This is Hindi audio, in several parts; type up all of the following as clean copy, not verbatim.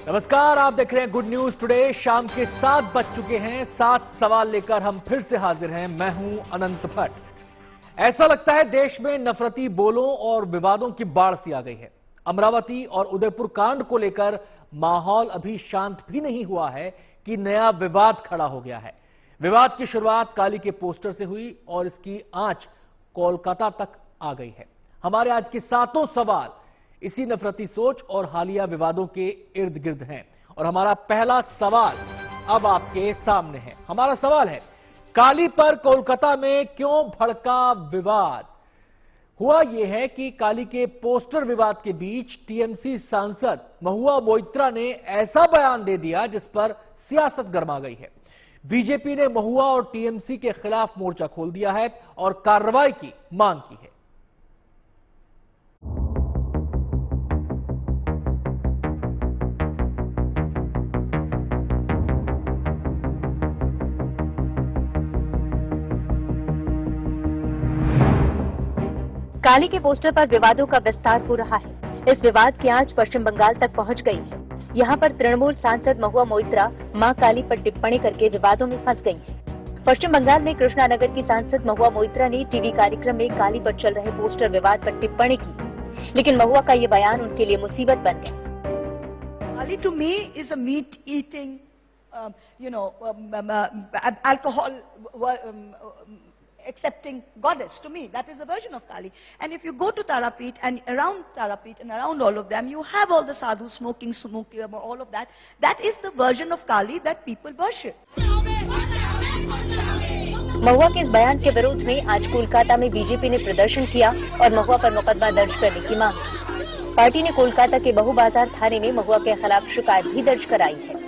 नमस्कार, आप देख रहे हैं गुड न्यूज टुडे। शाम के 7 बज चुके हैं। 7 सवाल लेकर हम फिर से हाजिर हैं। मैं हूं अनंत भट्ट। ऐसा लगता है देश में नफरती बोलों और विवादों की बाढ़ सी आ गई है। अमरावती और उदयपुर कांड को लेकर माहौल अभी शांत भी नहीं हुआ है कि नया विवाद खड़ा हो गया है। विवाद की शुरुआत काली के पोस्टर से हुई और इसकी आंच कोलकाता तक आ गई है। हमारे आज के 7 सवाल इसी नफरती सोच और हालिया विवादों के इर्द गिर्द हैं। और हमारा पहला सवाल अब आपके सामने है। हमारा सवाल है, काली पर कोलकाता में क्यों भड़का विवाद? हुआ यह है कि काली के पोस्टर विवाद के बीच टीएमसी सांसद महुआ मोइत्रा ने ऐसा बयान दे दिया जिस पर सियासत गर्मा गई है। बीजेपी ने महुआ और टीएमसी के खिलाफ मोर्चा खोल दिया है और कार्रवाई की मांग की है। काली के पोस्टर पर विवादों का विस्तार हो रहा है। इस विवाद की आंच पश्चिम बंगाल तक पहुंच गई है। यहां पर तृणमूल सांसद महुआ मोइत्रा मां काली पर टिप्पणी करके विवादों में फंस गई है। पश्चिम बंगाल में कृष्णानगर की सांसद महुआ मोइत्रा ने टीवी कार्यक्रम में काली पर चल रहे पोस्टर विवाद पर टिप्पणी की, लेकिन महुआ का ये बयान उनके लिए मुसीबत बन गया। Kali to me is a meat eating, alcohol accepting goddess. To me, that is the version of Kali. And if you go to Tarapet and around all of them, you have all the sadhus smoking, all of that. That is the version of Kali that people worship. महुआ के इस बयान के विरोध में आज कोलकाता में बीजेपी ने प्रदर्शन किया और महुआ पर मुकदमा दर्ज करने की मांग की। पार्टी ने कोलकाता के बहु बाजार थाने में महुआ के खिलाफ शिकायत भी दर्ज कराई है।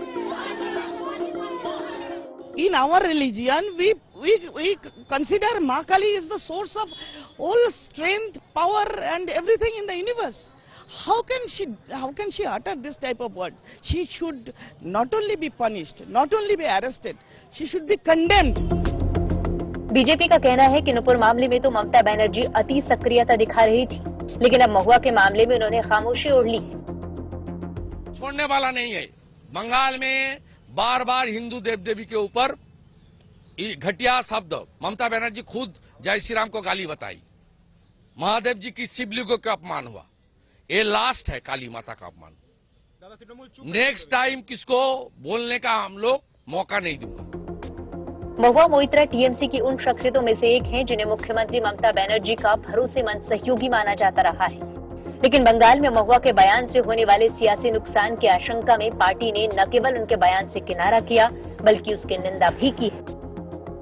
In our religion, we consider Ma Kali is the source of all strength, power, and everything in the universe. How can she utter this type of word? She should not only be punished, not only be arrested, she should be condemned. BJP का कहना है कि नुपुर मामले में तो ममता बनर्जी अति सक्रियता दिखा रही थी, लेकिन अब महुआ के मामले में उन्होंने खामोशी ओढ़ ली है। छोड़ने वाला नहीं है। बंगाल में बार बार हिंदू देव देवी के ऊपर घटिया शब्द, ममता बनर्जी खुद जय श्री राम को गाली बताई, महादेव जी की शिवलिंगों का अपमान हुआ। ये लास्ट है काली माता का अपमान। नेक्स्ट टाइम किसको बोलने का हम लोग मौका नहीं दूंगा। महुआ मोइत्रा टीएमसी की उन शख्सियतों में से एक हैं जिन्हें मुख्यमंत्री ममता बनर्जी का भरोसेमंद सहयोगी माना जाता रहा है। लेकिन बंगाल में महुआ के बयान से होने वाले सियासी नुकसान की आशंका में पार्टी ने न केवल उनके बयान से किनारा किया, बल्कि उसकी निंदा भी की है।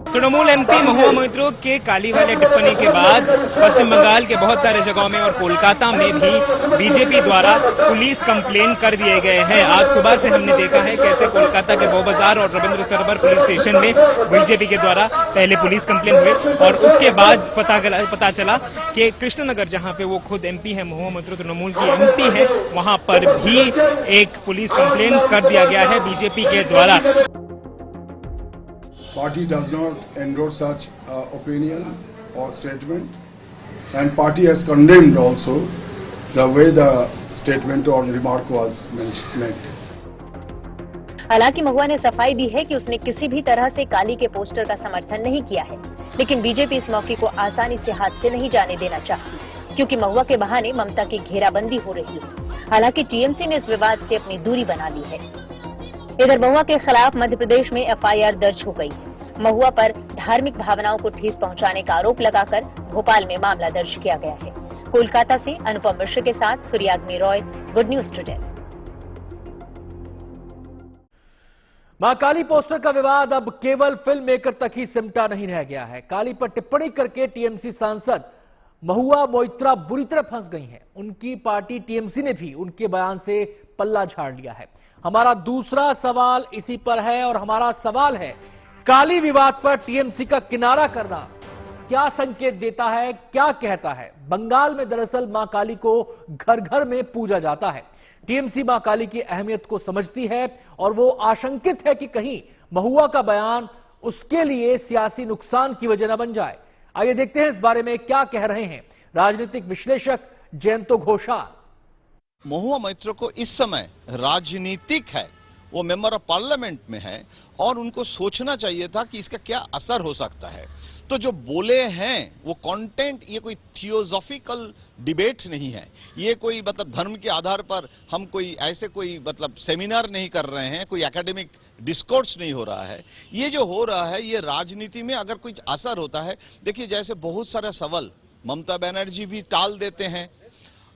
तृणमूल एमपी महुआ मोइत्रा के काली वाले टिप्पणी के बाद पश्चिम बंगाल के बहुत सारे जगहों में और कोलकाता में भी बीजेपी द्वारा पुलिस कंप्लेन कर दिए गए हैं। आज सुबह से हमने देखा है कैसे कोलकाता के बहु बाजार और रविंद्र सरोवर पुलिस स्टेशन में बीजेपी के द्वारा पहले पुलिस कंप्लेन हुए और उसके बाद पता चला कि कृष्णनगर, जहां पे वो खुद एमपी है, महुआ मोइत्रा तृणमूल की एमपी है, वहां पर भी एक पुलिस कंप्लेन कर दिया गया है बीजेपी के द्वारा। Party does not endorse such opinion or statement, and party has condemned also the way the statement or remark was made. हालांकि महुआ ने सफाई दी है कि उसने किसी भी तरह से काली के पोस्टर का समर्थन नहीं किया है, लेकिन बीजेपी इस मौके को आसानी से हाथ से नहीं जाने देना चाहती, क्योंकि महुआ के बहाने ममता की घेराबंदी हो रही है। हालांकि टीएमसी ने इस विवाद से अपनी दूरी बना ली है। इधर महुआ के खिलाफ मध्य प्रदेश में एफआईआर दर्ज हो गई है। महुआ पर धार्मिक भावनाओं को ठेस पहुंचाने का आरोप लगाकर भोपाल में मामला दर्ज किया गया है। कोलकाता से अनुपम मिश्र के साथ Suryagni Roy, good news today. मां काली पोस्टर का विवाद अब केवल फिल्म मेकर तक ही सिमटा नहीं रह गया है। काली पर टिप्पणी करके टीएमसी सांसद महुआ मोइत्रा बुरी तरह फंस गई हैं। उनकी पार्टी टीएमसी ने भी उनके बयान से पल्ला झाड़ लिया है। हमारा दूसरा सवाल इसी पर है और हमारा सवाल है, काली विवाद पर टीएमसी का किनारा करना क्या संकेत देता है, क्या कहता है? बंगाल में दरअसल मां काली को घर घर में पूजा जाता है। टीएमसी मां काली की अहमियत को समझती है और वो आशंकित है कि कहीं महुआ का बयान उसके लिए सियासी नुकसान की वजह न बन जाए। आइए देखते हैं इस बारे में क्या कह रहे हैं राजनीतिक विश्लेषक जयंतो घोषाल। महुआ मोइत्रो को इस समय राजनीतिक है, वो मेंबर ऑफ पार्लियामेंट में है और उनको सोचना चाहिए था कि इसका क्या असर हो सकता है। तो जो बोले हैं वो कंटेंट, ये कोई थियोसॉफिकल डिबेट नहीं है, ये कोई मतलब धर्म के आधार पर हम कोई ऐसे कोई मतलब सेमिनार नहीं कर रहे हैं, कोई एकेडमिक डिस्कोर्स नहीं हो रहा है। ये जो हो रहा है ये राजनीति में अगर कुछ असर होता है, देखिए जैसे बहुत सारे सवाल ममता बनर्जी भी टाल देते हैं,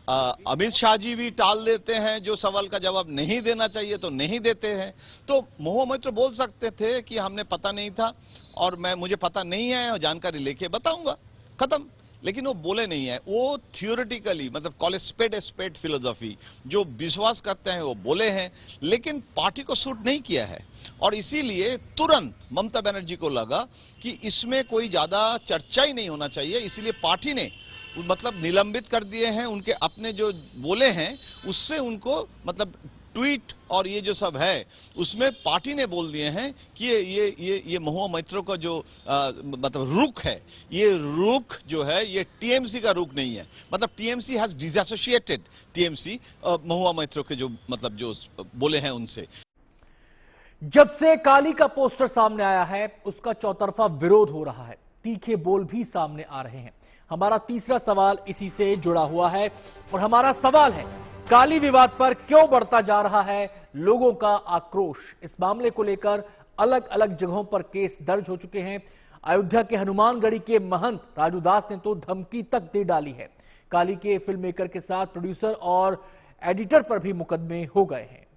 अमित शाह जी भी टाल देते हैं, जो सवाल का जवाब नहीं देना चाहिए तो नहीं देते हैं। तो महुआ मोइत्रो बोल सकते थे कि हमने पता नहीं था और मुझे पता नहीं है और जानकारी लेके बताऊंगा, खत्म। लेकिन वो बोले नहीं है, वो थियोरेटिकली मतलब कॉल स्पेड फिलोसॉफी जो विश्वास करते हैं वो बोले हैं, लेकिन पार्टी को सूट नहीं किया है और इसीलिए तुरंत ममता बनर्जी को लगा कि इसमें कोई ज्यादा चर्चा ही नहीं होना चाहिए, इसीलिए पार्टी ने मतलब निलंबित कर दिए हैं। उनके अपने जो बोले हैं उससे उनको मतलब ट्वीट और ये जो सब है उसमें पार्टी ने बोल दिए हैं कि ये महुआ मोइत्रो का जो मतलब रुख है, ये रुख जो है ये टीएमसी का रुख नहीं है। मतलब टीएमसी हैज डिसएसोसिएटेड टीएमसी महुआ मोइत्रो के जो मतलब जो बोले हैं उनसे। जब से काली का पोस्टर सामने आया है उसका चौतरफा विरोध हो रहा है, तीखे बोल भी सामने आ रहे हैं। हमारा तीसरा सवाल इसी से जुड़ा हुआ है और हमारा सवाल है, काली विवाद पर क्यों बढ़ता जा रहा है लोगों का आक्रोश। इस मामले को लेकर अलग अलग जगहों पर केस दर्ज हो चुके हैं। अयोध्या के हनुमानगढ़ी के महंत राजू दास ने तो धमकी तक दे डाली है। काली के फिल्म मेकर के साथ प्रोड्यूसर और एडिटर पर भी मुकदमे हो गए हैं।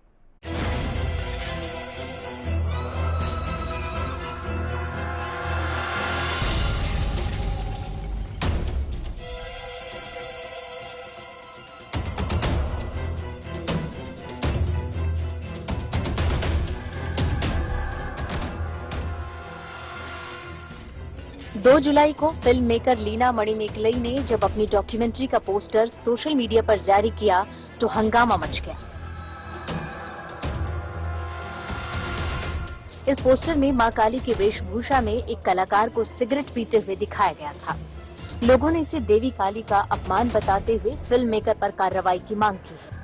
2 जुलाई को फिल्म मेकर लीना मणिमेकलई ने जब अपनी डॉक्यूमेंट्री का पोस्टर सोशल मीडिया पर जारी किया तो हंगामा मच गया। इस पोस्टर में मां काली की वेशभूषा में एक कलाकार को सिगरेट पीते हुए दिखाया गया था। लोगों ने इसे देवी काली का अपमान बताते हुए फिल्म मेकर पर कार्रवाई की मांग की है।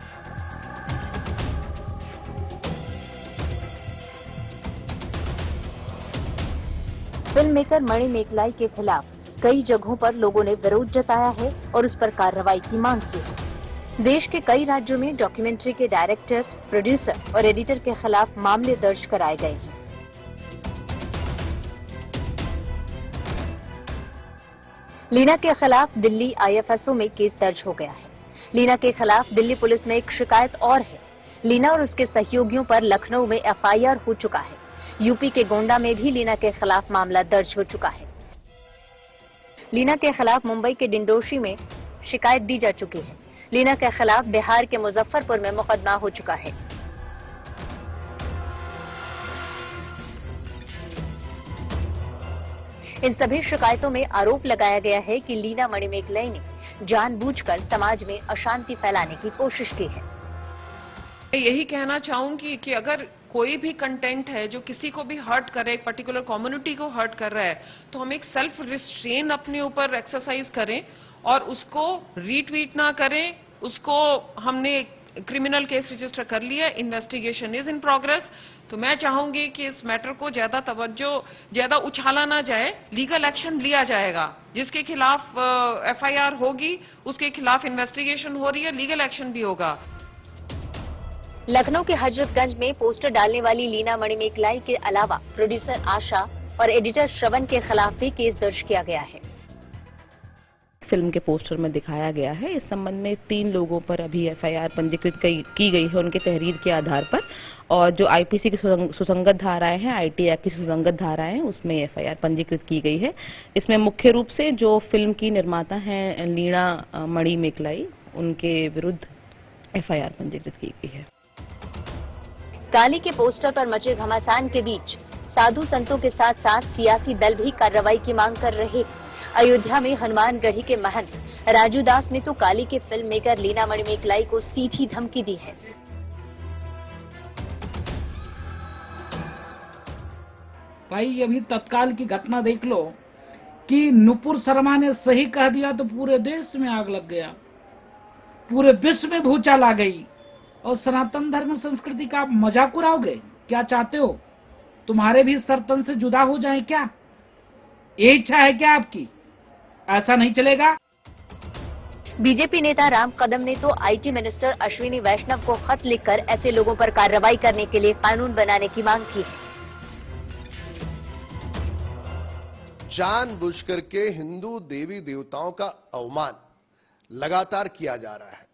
फिल्म मेकर मणिमेकलाई के खिलाफ कई जगहों पर लोगों ने विरोध जताया है और उस पर कार्रवाई की मांग की है। देश के कई राज्यों में डॉक्यूमेंट्री के डायरेक्टर, प्रोड्यूसर और एडिटर के खिलाफ मामले दर्ज कराए गए हैं। लीना के खिलाफ दिल्ली आईएफएसओ में केस दर्ज हो गया है। लीना के खिलाफ दिल्ली पुलिस में एक शिकायत और है। लीना और उसके सहयोगियों पर लखनऊ में एफआईआर हो चुका है। यूपी के गोंडा में भी लीना के खिलाफ मामला दर्ज हो चुका है। लीना के खिलाफ मुंबई के डिंडोशी में शिकायत दी जा चुकी है। लीना के खिलाफ बिहार के मुजफ्फरपुर में मुकदमा हो चुका है। इन सभी शिकायतों में आरोप लगाया गया है कि लीना मणिमेकलई ने जानबूझकर समाज में अशांति फैलाने की कोशिश की है। यही कहना चाहूंगी कि अगर कोई भी कंटेंट है जो किसी को भी हर्ट करे, एक पर्टिकुलर कम्युनिटी को हर्ट कर रहा है, तो हम एक सेल्फ रिस्ट्रेन अपने ऊपर एक्सरसाइज करें और उसको रीट्वीट ना करें। उसको हमने क्रिमिनल केस रजिस्टर कर लिया, इन्वेस्टिगेशन इज इन प्रोग्रेस। तो मैं चाहूंगी कि इस मैटर को ज्यादा उछाला ना जाए, लीगल एक्शन लिया जाएगा। जिसके खिलाफ एफआईआर होगी उसके खिलाफ इन्वेस्टिगेशन हो रही है, लीगल एक्शन भी होगा। लखनऊ के हजरतगंज में पोस्टर डालने वाली लीना मणिमेकलाई के अलावा प्रोड्यूसर आशा और एडिटर श्रवण के खिलाफ भी केस दर्ज किया गया है। फिल्म के पोस्टर में दिखाया गया है। इस संबंध में 3 लोगों पर अभी एफआईआर पंजीकृत की गई है उनके तहरीर के आधार पर, और जो आईपीसी की सुसंगत धाराएं हैं, आईटी एक्ट की सुसंगत धाराएं हैं, उसमें एफआईआर पंजीकृत की गई है। इसमें मुख्य रूप से जो फिल्म की निर्माता हैं लीना मणिमेकलाई, उनके विरुद्ध एफआईआर पंजीकृत की गई है। काली के पोस्टर पर मचे घमासान के बीच साधु संतों के साथ साथ सियासी दल भी कार्रवाई की मांग कर रहे हैं। अयोध्या में हनुमानगढ़ी के महंत राजू दास ने तो काली के फिल्म मेकर लीना मणिमेकलाई को सीधी धमकी दी है। भाई अभी तत्काल की घटना देख लो कि नुपुर शर्मा ने सही कह दिया तो पूरे देश में आग लग गया। पूरे विश्व में भूचाल आ गई और सनातन धर्म संस्कृति का आप मजाक उड़ाओगे? क्या चाहते हो, तुम्हारे भी सर तन से जुदा हो जाए क्या? ये इच्छा है क्या आपकी? ऐसा नहीं चलेगा। बीजेपी नेता राम कदम ने तो आईटी मिनिस्टर अश्विनी वैष्णव को खत लिखकर ऐसे लोगों पर कार्रवाई करने के लिए कानून बनाने की मांग की है। जानबूझ करके हिंदू देवी देवताओं का अवमान लगातार किया जा रहा है।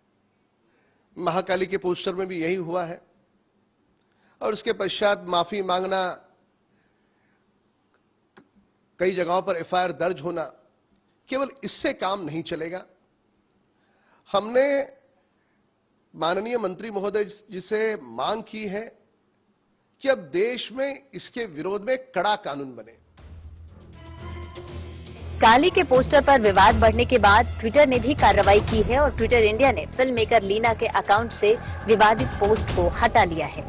महाकाली के पोस्टर में भी यही हुआ है और उसके पश्चात माफी मांगना, कई जगहों पर एफआईआर दर्ज होना, केवल इससे काम नहीं चलेगा। हमने माननीय मंत्री महोदय जी से मांग की है कि अब देश में इसके विरोध में कड़ा कानून बने। काली के पोस्टर पर विवाद बढ़ने के बाद ट्विटर ने भी कार्रवाई की है और ट्विटर इंडिया ने फिल्म मेकर लीना के अकाउंट से विवादित पोस्ट को हटा लिया है।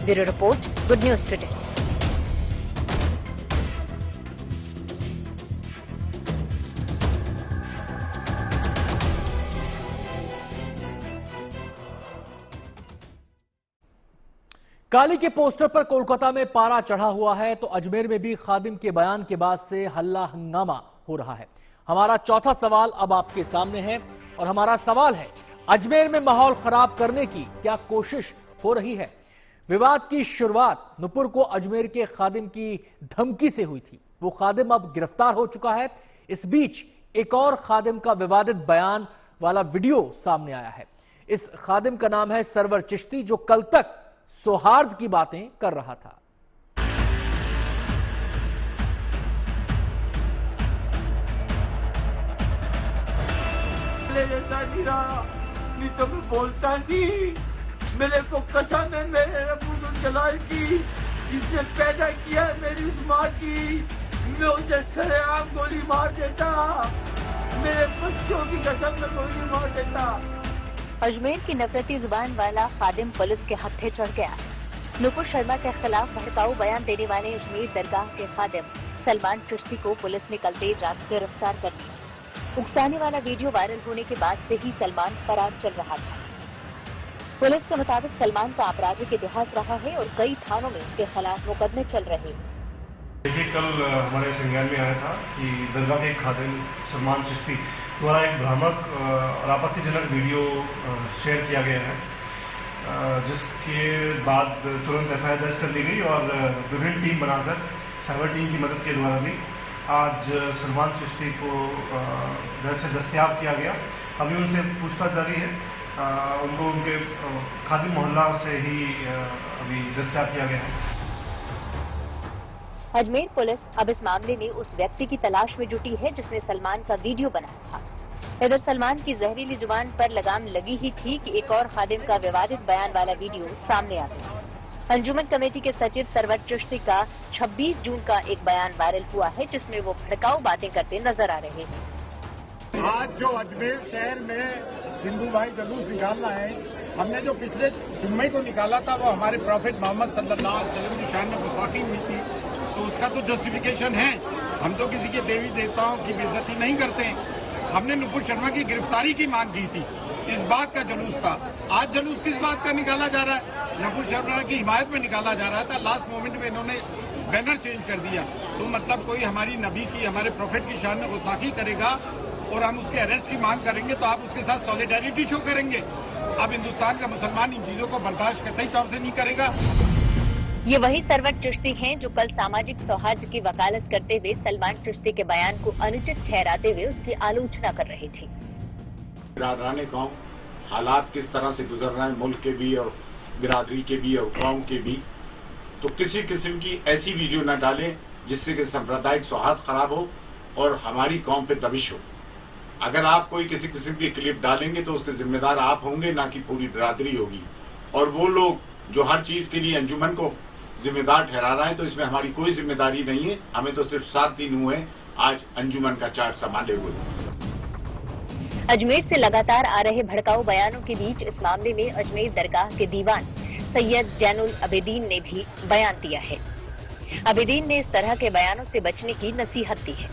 Bureau report, good news today. Kali के पोस्टर पर कोलकाता में पारा चढ़ा हुआ है तो अजमेर में भी खादिम के बयान के बाद से हल्ला हंगामा हो रहा है। हमारा चौथा सवाल अब आपके सामने है और हमारा सवाल है, अजमेर में माहौल खराब करने की क्या कोशिश हो रही है? विवाद की शुरुआत नुपुर को अजमेर के खादिम की धमकी से हुई थी। वो खादिम अब गिरफ्तार हो चुका है। इस बीच एक और खादिम का विवादित बयान वाला वीडियो सामने आया है। इस खादिम का नाम है सरवर चिश्ती, जो कल तक सौहार्द की बातें कर रहा था। जैसा नहीं रहा, नहीं तो मैं बोलता नहीं। मेरे को कसम है मेरे अबू जलाल की, जिसने पैदा किया मेरी उस माँ की, मैं उसे सरेआम गोली मार देता। मेरे बच्चों की कसम में गोली मार देता। अजमेर की नफरती जुबान वाला खादिम पुलिस के हत्थे चढ़ गया है। नुपुर शर्मा के खिलाफ भड़काऊ बयान देने वाले अजमेर दरगाह के खादिम सलमान चिश्ती को पुलिस ने कल देर रात गिरफ्तार कर लिया। उकसाने वाला वीडियो वायरल होने के बाद से ही सलमान फरार चल रहा था। पुलिस के मुताबिक सलमान का आपराधिक इतिहास रहा है और कई थानों में उसके खिलाफ मुकदमे चल रहे हैं। देखिए, कल हमारे संज्ञान में आया था कि दरगाह के खादिम सलमान चिश्ती द्वारा एक भ्रामक और आपत्तिजनक वीडियो शेयर किया गया है, जिसके बाद तुरंत एफआईआर दर्ज कर ली गई और विभिन्न टीम बनाकर साइबर टीम की मदद के द्वारा भी आज सलमान चिश्ती को घर से दस्तयाब किया गया। अभी उनसे पूछताछ जारी है। उनको उनके खादिम मोहल्ला से ही अभी दस्तयाब किया गया है। अजमेर पुलिस अब इस मामले में उस व्यक्ति की तलाश में जुटी है जिसने सलमान का वीडियो बनाया था। इधर सलमान की जहरीली जुबान पर लगाम लगी ही थी कि एक और खादिम का विवादित बयान वाला वीडियो सामने आ गया। अंजुमन कमेटी के सचिव सरवर चिश्ती का 26 जून का एक बयान वायरल हुआ है, जिसमें वो भड़काऊ बातें करते नजर आ रहे हैं। आज जो अजमेर शहर में हिंदू भाई जुलूस निकालना है, हमने जो पिछले जुम्मे को निकाला था वो हमारे प्रॉफिट मोहम्मद सल्लल्लाहु अलैहि वसल्लम की शान में गुस्ताखी हुई थी, तो उसका तो जस्टिफिकेशन है। हम तो किसी के देवी देवताओं की बेइज्जती नहीं करते। हमने नुपुर शर्मा की गिरफ्तारी की मांग की थी, इस बात का जुलूस था। आज जुलूस किस बात का निकाला जा रहा है? नुपुर शर्मा की हिमायत में निकाला जा रहा था। लास्ट मोमेंट में इन्होंने बैनर चेंज कर दिया, तो मतलब कोई हमारी नबी की, हमारे प्रॉफिट की शान में गुस्ताखी करेगा और हम उसके अरेस्ट की मांग करेंगे तो आप उसके साथ सॉलिडेरिटी शो करेंगे। अब हिंदुस्तान का मुसलमान इन चीजों को बर्दाश्त कतई तौर से नहीं करेगा। ये वही सरवर चिश्ती हैं जो कल सामाजिक सौहार्द की वकालत करते हुए सलमान चिश्ती के बयान को अनुचित ठहराते हुए उसकी आलोचना कर रहे थे। बिरादराने कौम हालात किस तरह से गुजर रहे हैं, मुल्क के भी और बिरादरी के भी और कौम के भी, तो किसी किस्म की ऐसी वीडियो न डालें जिससे कि सांप्रदायिक सौहार्द खराब हो और हमारी कौम पे दबिश हो। अगर आप कोई किसी किस्म की क्लिप डालेंगे तो उसके जिम्मेदार आप होंगे, ना कि पूरी बिरादरी होगी। और वो लोग जो हर चीज के लिए अंजुमन को जिम्मेदार ठहरा रहा है, तो इसमें हमारी कोई जिम्मेदारी नहीं है। हमें तो सिर्फ 7 दिन हुए आज अंजुमन का चार्ज संभाले हुए। अजमेर से लगातार आ रहे भड़काऊ बयानों के बीच इस मामले में अजमेर दरगाह के दीवान सैयद जैनुल अबेदीन ने भी बयान दिया है। अबेदीन ने इस तरह के बयानों से बचने की नसीहत दी है।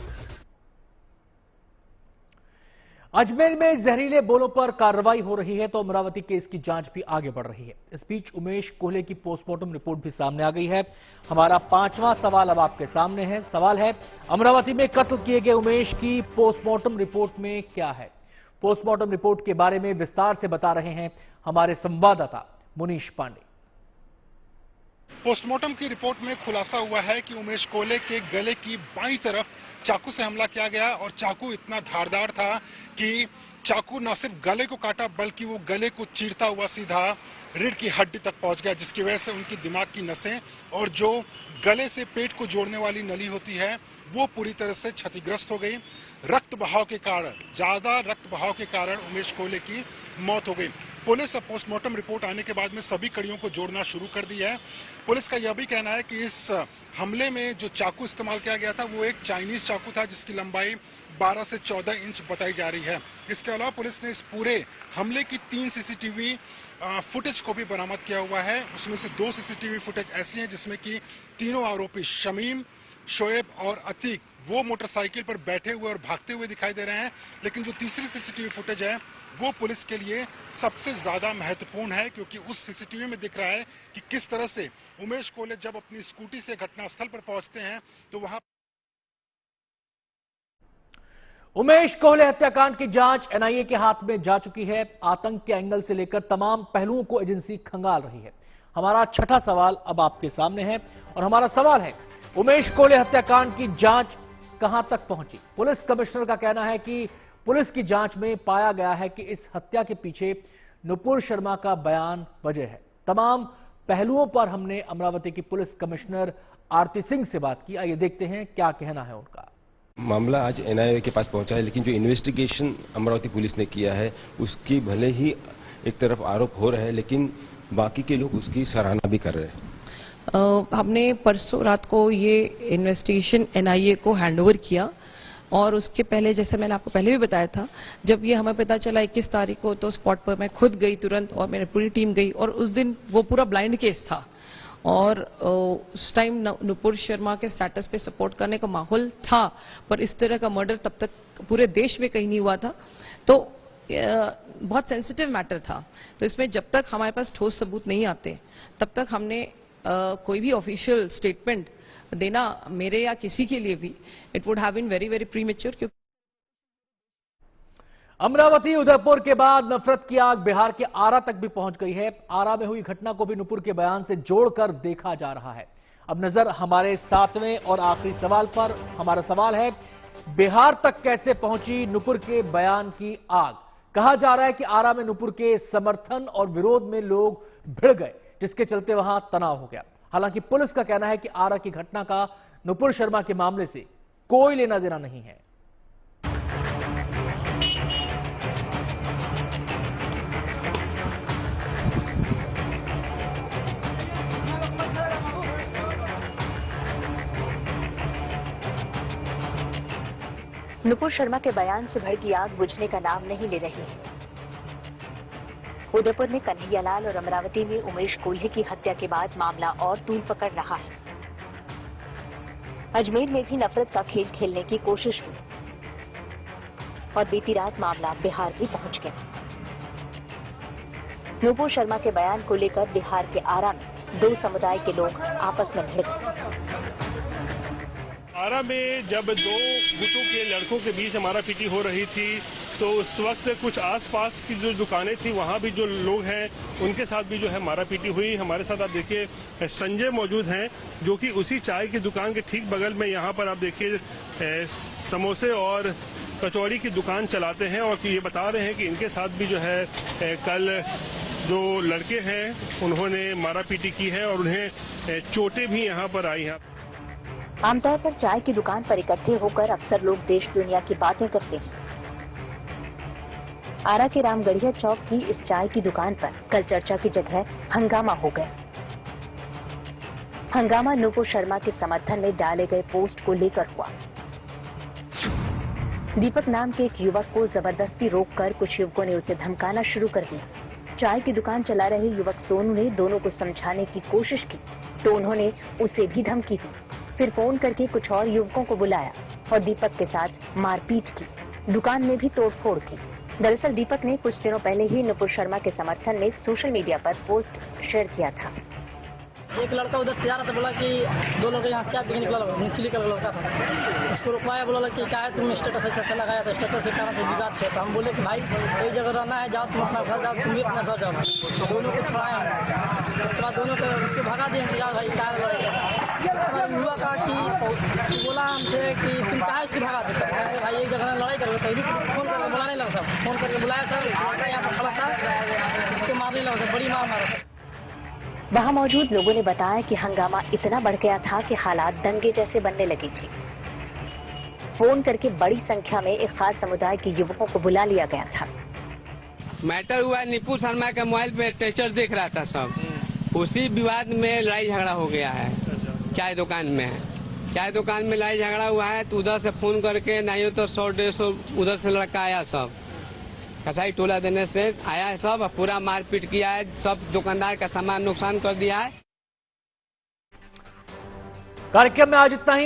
अजमेर में जहरीले बोलों पर कार्रवाई हो रही है तो अमरावती केस की जांच भी आगे बढ़ रही है। इस बीच उमेश कोल्हे की पोस्टमार्टम रिपोर्ट भी सामने आ गई है। हमारा 5वां सवाल अब आपके सामने है। सवाल है, अमरावती में कत्ल किए गए उमेश की पोस्टमार्टम रिपोर्ट में क्या है? पोस्टमार्टम रिपोर्ट के बारे में विस्तार से बता रहे हैं हमारे संवाददाता मुनीश पांडे। पोस्टमार्टम की रिपोर्ट में खुलासा हुआ है कि उमेश कोल्हे के गले की बाईं तरफ चाकू से हमला किया गया और चाकू इतना धारदार था कि चाकू न सिर्फ गले को काटा बल्कि वो गले को चीरता हुआ सीधा रीढ़ की हड्डी तक पहुंच गया, जिसकी वजह से उनकी दिमाग की नसें और जो गले से पेट को जोड़ने वाली नली होती है वो पूरी तरह से क्षतिग्रस्त हो गई। रक्त बहाव के कारण, ज्यादा रक्त बहाव के कारण उमेश कोल्हे की मौत हो गई। पुलिस अब पोस्टमार्टम रिपोर्ट आने के बाद में सभी कड़ियों को जोड़ना शुरू कर दिया है। पुलिस का यह भी कहना है कि इस हमले में जो चाकू इस्तेमाल किया गया था वो एक चाइनीज चाकू था जिसकी लंबाई 12 से 14 इंच बताई जा रही है। इसके अलावा पुलिस ने इस पूरे हमले की 3 सीसीटीवी फुटेज को भी बरामद किया हुआ है। उसमें से 2 सीसीटीवी फुटेज ऐसी हैं जिसमें कि तीनों आरोपी शमीम, शोएब और अतीक वो मोटरसाइकिल पर बैठे हुए और भागते हुए दिखाई दे रहे हैं। लेकिन जो तीसरी सीसीटीवी फुटेज है वो पुलिस के लिए सबसे ज्यादा महत्वपूर्ण है, क्योंकि उस सीसीटीवी में दिख रहा है कि किस तरह से उमेश कोल्हे जब अपनी स्कूटी से घटनास्थल पर पहुंचते हैं तो वहां उमेश कोल्हे हत्याकांड की जांच एनआईए के हाथ में जा चुकी है। आतंक के एंगल से लेकर तमाम पहलुओं को एजेंसी खंगाल रही है। हमारा 6ठा सवाल अब आपके सामने है और हमारा सवाल है, उमेश कोल्हे हत्याकांड की जांच कहां तक पहुंची? पुलिस कमिश्नर का कहना है कि पुलिस की जांच में पाया गया है कि इस हत्या के पीछे नुपुर शर्मा का बयान वजह है। तमाम पहलुओं पर हमने अमरावती की पुलिस कमिश्नर आरती सिंह से बात की। आइए देखते हैं क्या कहना है उनका। मामला आज एनआईए के पास पहुंचा है, लेकिन जो इन्वेस्टिगेशन अमरावती पुलिस ने किया है उसकी भले ही एक तरफ आरोप हो रहा है, लेकिन बाकी के लोग उसकी सराहना भी कर रहे हैं। हमने परसों रात को ये इन्वेस्टिगेशन एनआईए को हैंडओवर किया और उसके पहले, जैसे मैंने आपको पहले भी बताया था, जब ये हमें पता चला 21 तारीख को तो स्पॉट पर मैं खुद गई तुरंत और मेरी पूरी टीम गई और उस दिन वो पूरा ब्लाइंड केस था और उस टाइम नुपुर शर्मा के स्टेटस पे सपोर्ट करने का माहौल था, पर इस तरह का मर्डर तब तक पूरे देश में कहीं नहीं हुआ था। तो बहुत सेंसिटिव मैटर था। तो इसमें जब तक हमारे पास ठोस सबूत नहीं आते तब तक हमने कोई भी ऑफिशियल स्टेटमेंट देना मेरे या किसी के लिए भी it would have been very very premature. क्योंकि अमरावती उदयपुर के बाद नफरत की आग बिहार के आरा तक भी पहुंच गई है। आरा में हुई घटना को भी नुपुर के बयान से जोड़कर देखा जा रहा है। अब नजर हमारे 7वें और आखिरी सवाल पर। हमारा सवाल है, बिहार तक कैसे पहुंची नुपुर के बयान की आग? कहा जा रहा है कि आरा में नुपुर के समर्थन और विरोध में लोग भिड़ गए, जिसके चलते वहां तनाव हो गया। हालांकि पुलिस का कहना है कि आरा की घटना का नुपुर शर्मा के मामले से कोई लेना देना नहीं है। नुपुर शर्मा के बयान से भड़की आग बुझने का नाम नहीं ले रही है। उदयपुर में कन्हैयालाल और अमरावती में उमेश कोल्हे की हत्या के बाद मामला और तूल पकड़ रहा है। अजमेर में भी नफरत का खेल खेलने की कोशिश हुई और बीती रात मामला बिहार भी पहुंच गया। नुपुर शर्मा के बयान को लेकर बिहार के आरा में 2 समुदाय के लोग आपस में भिड़ गए। आरा में जब 2 गुटों के लड़कों के बीच मारापीटी हो रही थी तो उस वक्त कुछ आसपास की जो दुकानें थी वहां भी जो लोग हैं उनके साथ भी जो है मारापीटी हुई। हमारे साथ आप देखिए संजय मौजूद हैं जो कि उसी चाय की दुकान के ठीक बगल में यहाँ पर आप देखिए समोसे और कचौड़ी की दुकान चलाते हैं और ये बता रहे हैं कि इनके साथ भी जो है कल जो लड़के हैं उन्होंने मारापीटी की है और उन्हें चोटें भी यहाँ पर आई हैं। आमतौर पर चाय की दुकान पर इकट्ठे होकर अक्सर लोग देश दुनिया की बातें करते हैं। आरा के रामगढ़िया चौक की इस चाय की दुकान पर कल चर्चा की जगह हंगामा हो गया। हंगामा नुपुर शर्मा के समर्थन में डाले गए पोस्ट को लेकर हुआ। दीपक नाम के एक युवक को जबरदस्ती रोककर कुछ युवकों ने उसे धमकाना शुरू कर दिया। चाय की दुकान चला रहे युवक सोनू ने दोनों को समझाने की कोशिश की तो उन्होंने उसे भी धमकी दी। फिर फोन करके कुछ और युवकों को बुलाया और दीपक के साथ मारपीट की। दुकान में भी तोड़फोड़ की। दरअसल दीपक ने कुछ दिनों पहले ही नुपुर शर्मा के समर्थन में सोशल मीडिया पर पोस्ट शेयर किया था। एक लड़का उधर से आ रहा था, बोला कि दो लोग यहाँ चाय पीने निकला, निचली का लड़का था, उसको रुकवाया, बोला कि क्या है तुम स्टेटस ऐसा लगाया था, स्टेटस के कारण से विवाद है। तो हम बोले कि भाई एक जगह रहना है, जाओ तुम अपना घर जाओ, तुम भी अपना घर जाओ। दोनों को छुड़ाया, उसके बाद दोनों को उसको भगा दिए, जाओ भाई क्या लड़ाई। युवा कहा कि बोला हमसे कि तुम कहा इसको भगा देते भाई, एक जगह लड़ाई करोगे तो फोन करके बुलाने लगा, फोन करके बुलाया सर, लड़का यहाँ पर खड़ा था, उसको मारने लगा, बड़ी मार मारा। वहां मौजूद लोगों ने बताया कि हंगामा इतना बढ़ गया था कि हालात दंगे जैसे बनने लगी थी। फोन करके बड़ी संख्या में एक खास समुदाय के युवकों को बुला लिया गया था। मैटर हुआ नुपुर शर्मा के मोबाइल पे टेस्टर देख रहा था सब, उसी विवाद में लड़ाई झगड़ा हो गया है। चाय दुकान में, चाय दुकान में लड़ाई झगड़ा हुआ है, तो उधर से फोन करके नहीं तो 100-150 उधर से लड़का आया, सब कसाई टोला देने से आया है, सब पूरा मारपीट किया है, सब दुकानदार का सामान नुकसान कर दिया है। कार्यक्रम में आज इतना ही।